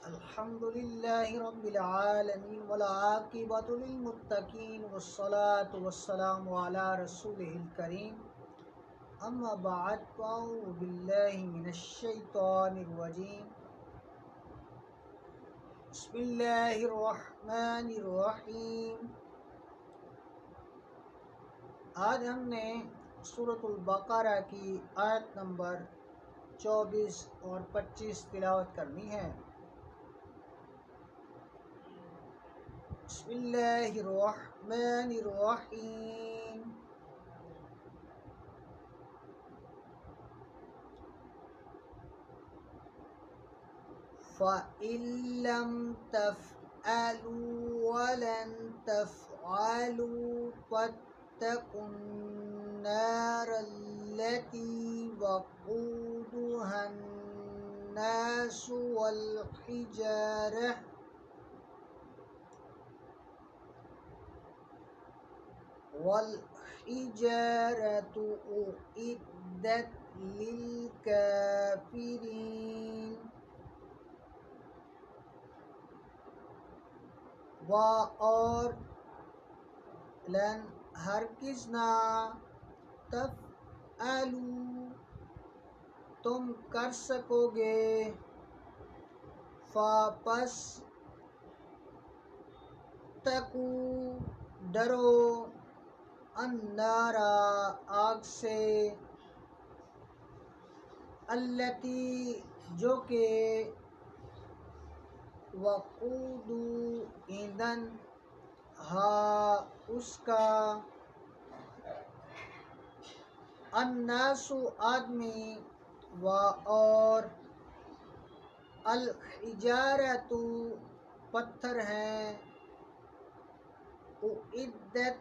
الحمد لله رب العالمين والعاقبة للمتقين والصلاة والسلام على رسوله الكريم أما بعد فأعوذ بالله من الشيطان الرجيم بسم الله الرحمن الرحيم۔ آج ہم نے سورۃ البقرہ کی آیت نمبر 24 اور 25 تلاوت کرنی ہے۔ بسم اللہ الرحمن الرحیم۔ فَإِن لَّمْ تَفْعَلُوا وَلَن تَفْعَلُوا فَاتَّقُوا النَّارَ الَّتِي وَقُودُهَا النَّاسُ وَالْحِجَارَةُ أُعِدَّتْ لِلْكَافِرِينَ۔ اور لن ہرگز نہ تفعلوا تم کر سکو گے، پس تقو ڈرو النار آگ سے، التی جو کہ وقود ایندھن ہا اس کا، الناس آدمی، اور الحجارۃ پتھر ہیں، اعدت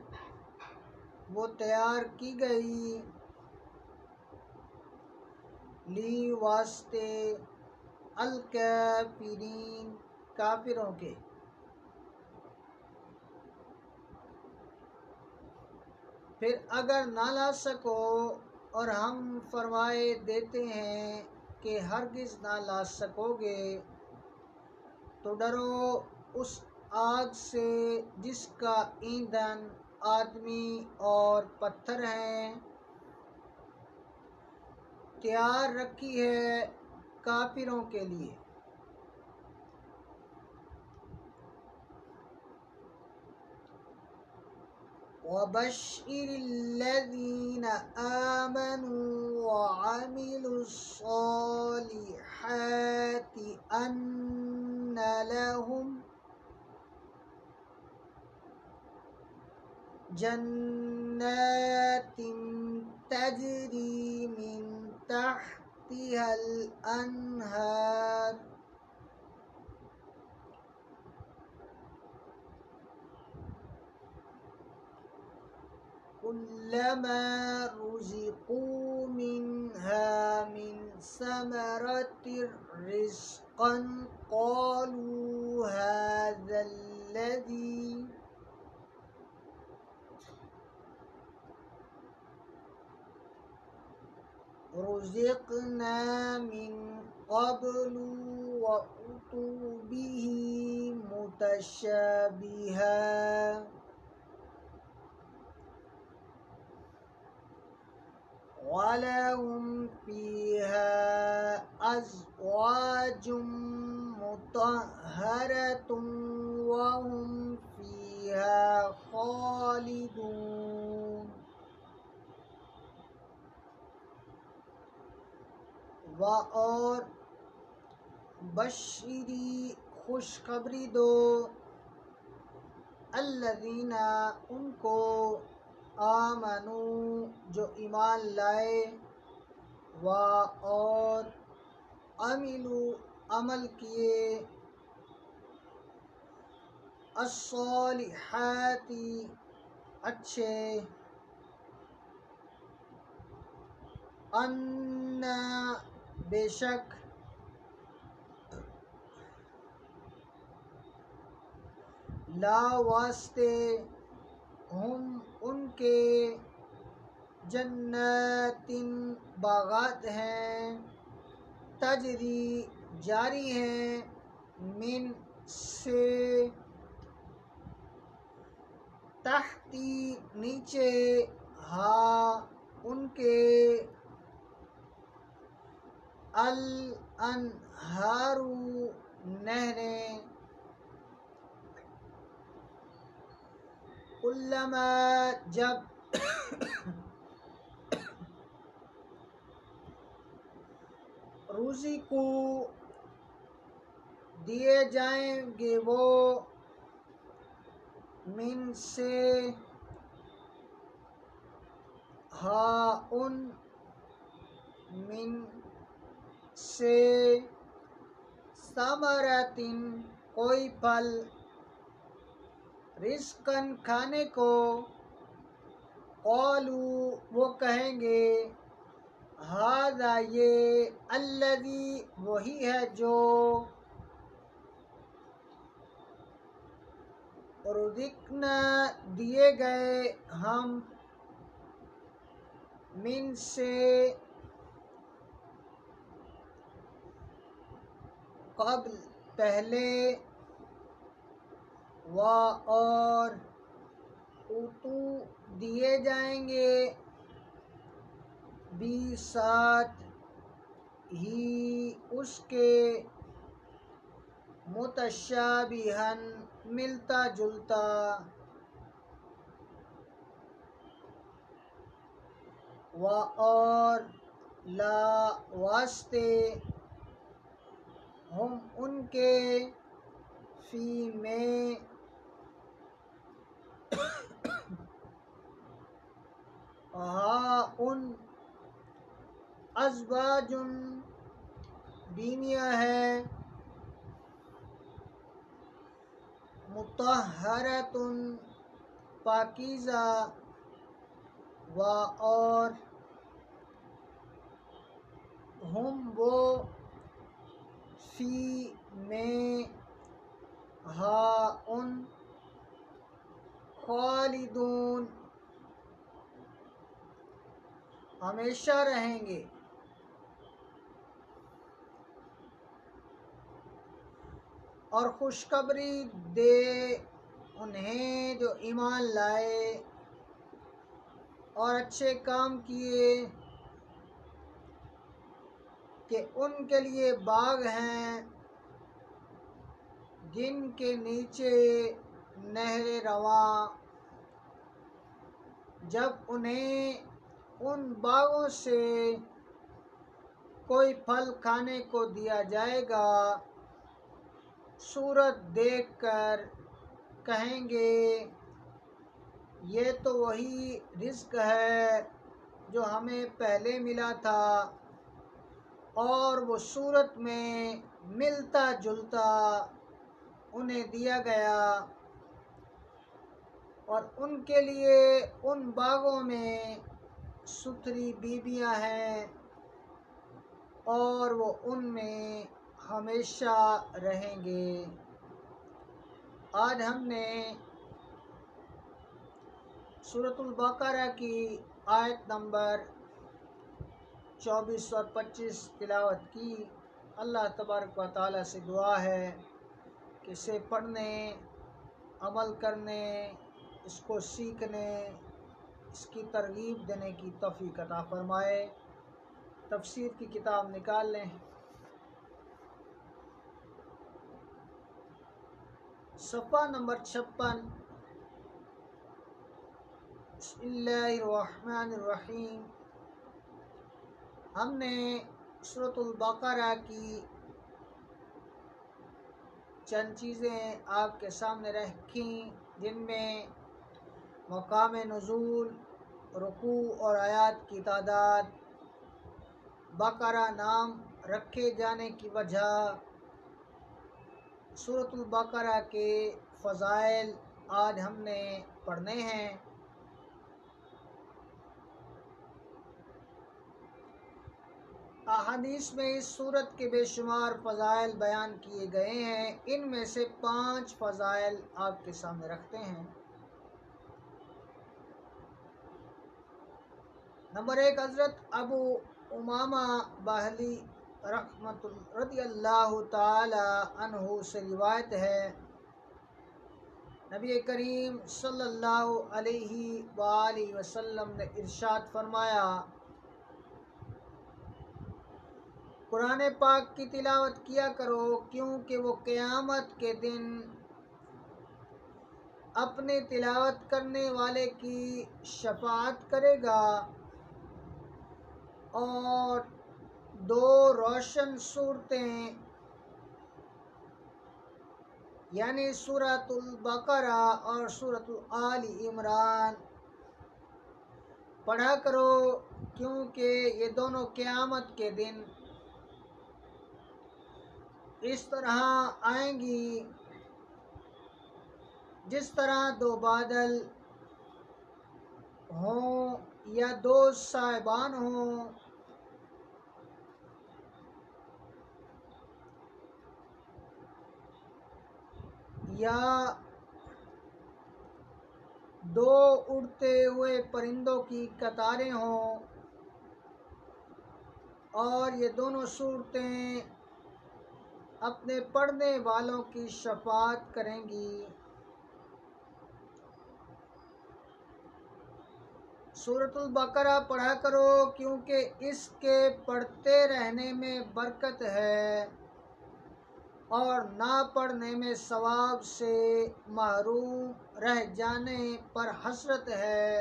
وہ تیار کی گئی، لی واسطے، الکافرین کافروں کے۔ پھر اگر نہ لا سکو اور ہم فرمائے دیتے ہیں کہ ہرگز نہ لا سکو گے، تو ڈرو اس آگ سے جس کا ایندھن آدمی اور پتھر ہیں، تیار رکھی ہے کافروں کے لیے۔ وَبَشِّرِ الَّذِينَ آمَنُوا وَعَمِلُوا الصَّالِحَاتِ أَنَّ لَهُمْ جَنَّاتٍ تَجْرِي مِن تَحْتِهَا الْأَنْهَارُ كُلَّمَا رُزِقُوا مِنْهَا مِنْ ثَمَرَةٍ رِزْقًا قَالُوا هَذَا الَّذِي رُزِقْنَا مِنْ قَبْلُ وَأُتُوا بِهِ مُتَشَابِهًا وَلَهُمْ فِيهَا أَزْوَاجٌ مُطَهَّرَةٌ وَهُمْ فِيهَا خَالِدُونَ۔ اور بشری خوشخبری دو، الذین ان کو، آمنوا جو ایمان لائے، اور عملوا عمل کیے، الصالحات اچھے، ان بے شک، لا واسطے، ہم ان کے، جنات باغات ہیں، تجری جاری ہیں، من سے، تحتی نیچے، ہا ان کے، الانہار نہریں، کلما جب روزی کو دیے جائیں گے وہ، من سے، ہا ان من سے، ثمرۃ کوئی پھل، رزقاً کھانے کو، قالوا وہ کہیں گے، ھذا یہ، الذی وہی ہے جو، رزقنا دیے گئے ہم، من سے قبل پہلے، و اور، اوتو دیے جائیں گے، بھی ساتھ ہی اس کے، متشابہاً ملتا جلتا، و اور، لا واسطے، ہم ان کے، فی میں، ہا ان، ازواج بیویاں ہیں، مطہرۃ پاکیزہ، و اور، ہم وہ، فی میں، ہا ان، خالدون ہمیشہ رہیں گے۔ اور خوشخبری دے انہیں جو ایمان لائے اور اچھے کام کیے، کہ ان کے لیے باغ ہیں جن کے نیچے نہریں رواں، جب انہیں ان باغوں سے کوئی پھل کھانے کو دیا جائے گا، صورت دیکھ کر کہیں گے، یہ تو وہی رزق ہے جو ہمیں پہلے ملا تھا، اور وہ صورت میں ملتا جلتا انہیں دیا گیا، اور ان کے لیے ان باغوں میں ستھری بیویاں ہیں، اور وہ ان میں ہمیشہ رہیں گے۔ آج ہم نے سورۃ البقرہ کی آیت نمبر 24 اور 25 تلاوت کی۔ اللہ تبارک و تعالیٰ سے دعا ہے کہ اسے پڑھنے، عمل کرنے، اس کو سیکھنے، اس کی ترغیب دینے کی توفیق عطا فرمائے۔ تفسیر کی کتاب نکال لیں۔ صفحہ نمبر 56۔ بسم اللہ الرحمن الرحیم۔ ہم نے سورۃ البقرہ کی چند چیزیں آپ کے سامنے رکھیں، جن میں مقام نزول، رکوع اور آیات کی تعداد، بقرہ نام رکھے جانے کی وجہ، سورۃ البقرہ کے فضائل آج ہم نے پڑھنے ہیں۔ احادیث میں اس سورت کے بے شمار فضائل بیان کیے گئے ہیں، ان میں سے 5 فضائل آپ کے سامنے رکھتے ہیں۔ نمبر 1، حضرت ابو امامہ باہلی رضی اللہ تعالی عنہ سے روایت ہے، نبی کریم صلی اللہ علیہ وآلہ وسلم نے ارشاد فرمایا، قرآن پاک کی تلاوت کیا کرو کیونکہ وہ قیامت کے دن اپنے تلاوت کرنے والے کی شفاعت کرے گا، اور دو روشن صورتیں یعنی سورۃ البقرہ اور سورۃ آل عمران پڑھا کرو کیونکہ یہ دونوں قیامت کے دن اس طرح آئیں گی جس طرح دو بادل ہوں یا دو صاحبان ہوں، یا دو اڑتے ہوئے پرندوں کی قطاریں ہوں، اور یہ دونوں صورتیں اپنے پڑھنے والوں کی شفاعت کریں گی۔ سورۃ البقرہ پڑھا کرو کیونکہ اس کے پڑھتے رہنے میں برکت ہے اور نہ پڑھنے میں ثواب سے محروم رہ جانے پر حسرت ہے،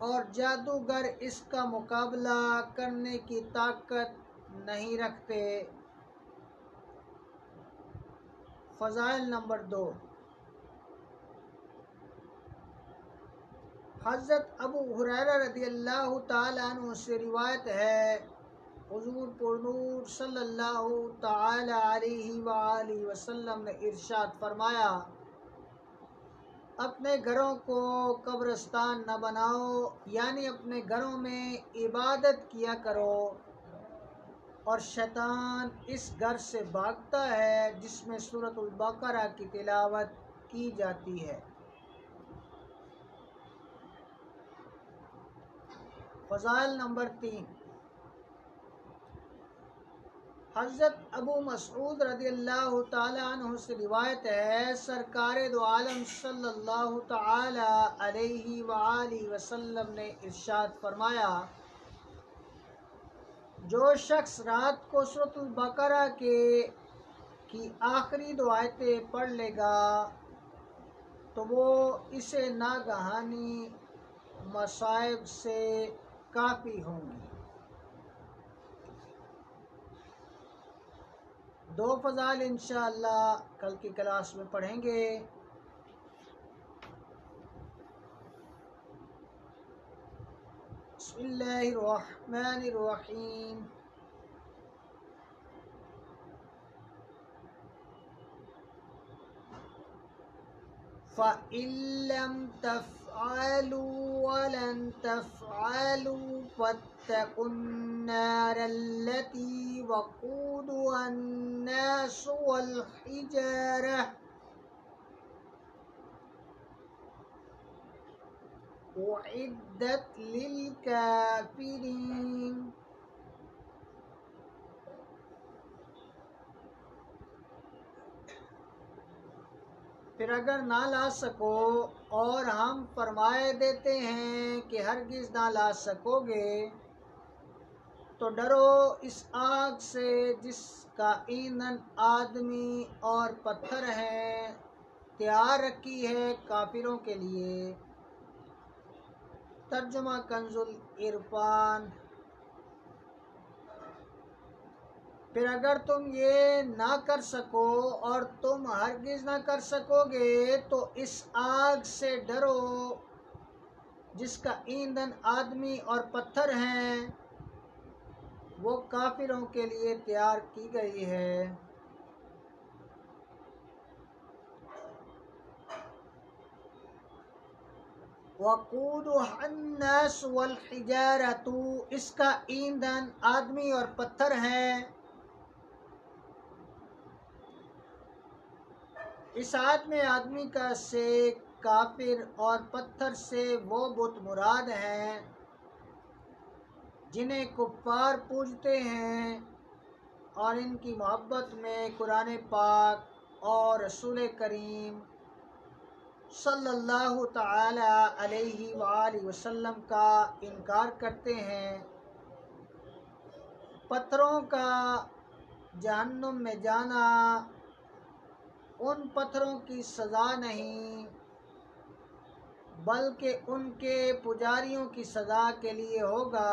اور جادوگر اس کا مقابلہ کرنے کی طاقت نہیں رکھتے۔ فضائل نمبر 2، حضرت ابو ہریرہ رضی اللہ تعالی عنہ سے روایت ہے، حضور پرنور صلی اللہ تعالی علیہ وآلہ وسلم نے ارشاد فرمایا، اپنے گھروں کو قبرستان نہ بناؤ، یعنی اپنے گھروں میں عبادت کیا کرو، اور شیطان اس گھر سے بھاگتا ہے جس میں سورۃ البقرہ کی تلاوت کی جاتی ہے۔ فضائل نمبر 3، حضرت ابو مسعود رضی اللہ تعالی عنہ سے روایت ہے، سرکار دو عالم صلی اللہ تعالی علیہ وآلہ وسلم نے ارشاد فرمایا، جو شخص رات کو سورۃ البقرہ کی آخری دو آیتیں پڑھ لے گا تو وہ اسے ناگہانی مصائب سے کافی ہوں گی۔ دو فضائل انشاءاللہ کل کی کلاس میں پڑھیں گے۔ بسم اللہ الرحمن الرحیم، فَإِن لَّمْ تَفْعَلُوا وَلَن تَفْعَلُوا فَاتَّقُوا النَّارَ الَّتِي وَقُودُهَا النَّاسُ وَالْحِجَارَةُ أُعِدَّتْ لِلْكَافِرِينَ۔ پھر اگر نہ لا سکو اور ہم فرمائے دیتے ہیں کہ ہرگز نہ لا سکو گے تو ڈرو اس آگ سے جس کا ایندھن آدمی اور پتھر ہے، تیار رکھی ہے کافروں کے لیے۔ ترجمہ کنز العرفان۔ پھر اگر تم یہ نہ کر سکو اور تم ہرگز نہ کر سکو گے تو اس آگ سے ڈرو جس کا ایندھن آدمی اور پتھر ہیں، وہ کافروں کے لیے تیار کی گئی ہے۔ وَقُودُهَا النَّاسُ وَالْحِجَارَةُ، اس کا ایندھن آدمی اور پتھر ہیں۔ اس آیت میں آدمی کا سے کافر اور پتھر سے وہ بت مراد ہیں جنہیں کفار پوجتے ہیں، اور ان کی محبت میں قرآن پاک اور رسول کریم صلی اللہ تعالی علیہ وآلہ وسلم کا انکار کرتے ہیں، پتھروں کا جہنم میں جانا ان پتھروں کی سزا نہیں بلکہ ان کے پجاریوں کی سزا کے لیے ہوگا،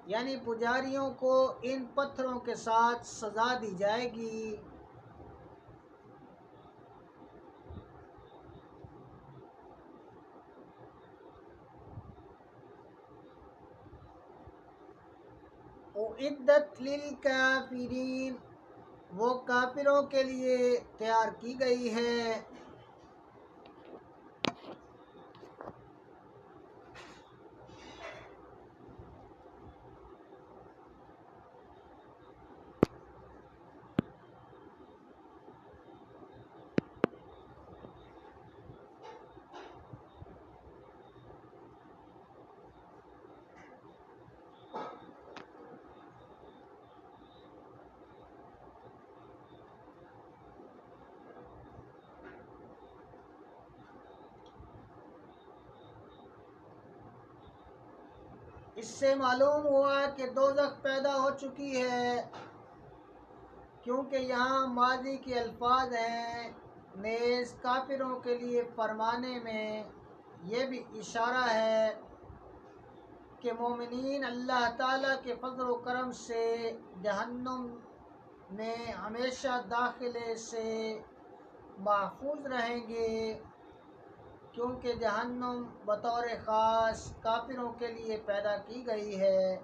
یعنی پجاریوں کو ان پتھروں کے ساتھ سزا دی جائے گی۔ اعدت للکافرین، وہ کافروں کے لیے تیار کی گئی ہے۔ اس سے معلوم ہوا کہ دوزخ پیدا ہو چکی ہے، کیونکہ یہاں ماضی کے الفاظ ہیں۔ نیز کافروں کے لیے فرمانے میں یہ بھی اشارہ ہے کہ مومنین اللہ تعالیٰ کے فضل و کرم سے جہنم میں ہمیشہ داخلے سے محفوظ رہیں گے، کیونکہ جہنم بطور خاص کافروں کے لیے پیدا کی گئی ہے۔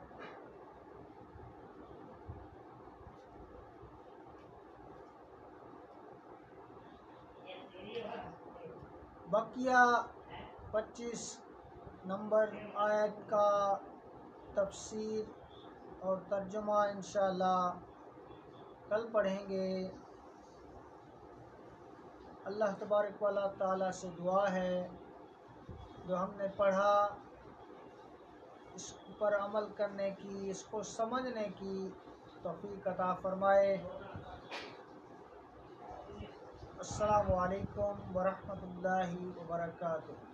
بقیہ 25 نمبر آیت کا تفسیر اور ترجمہ انشاءاللہ کل پڑھیں گے۔ اللہ تبارک و تعالیٰ سے دعا ہے جو ہم نے پڑھا اس پر عمل کرنے کی، اس کو سمجھنے کی توفیق عطا فرمائے۔ السلام علیکم ورحمۃ اللہ وبرکاتہ۔